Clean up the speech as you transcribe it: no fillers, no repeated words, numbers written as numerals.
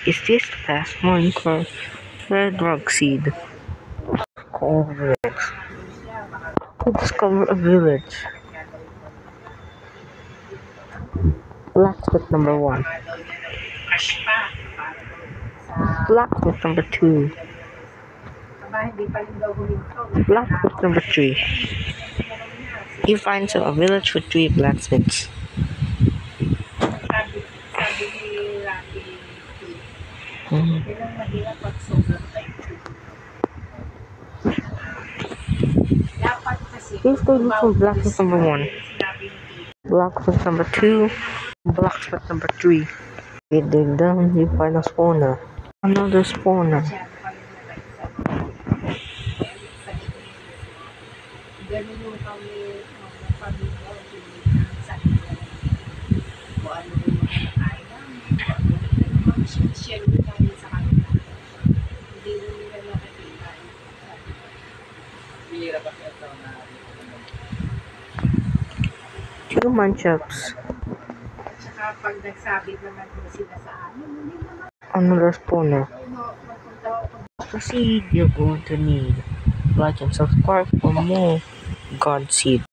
Is this the past Minecraft? Red rock seed. Correct. To discover a village. Blacksmith number 1. Blacksmith number 2. Blacksmith number 3. He finds a village with 3 blacksmiths. Here's the look from blacksmith number 1. Blacksmith number 2. Blacksmith number 3. You dig down, you find a spawner. Another spawner. Two munchups. Another spawner. Proceed, you're going to need like and subscribe for more God seed.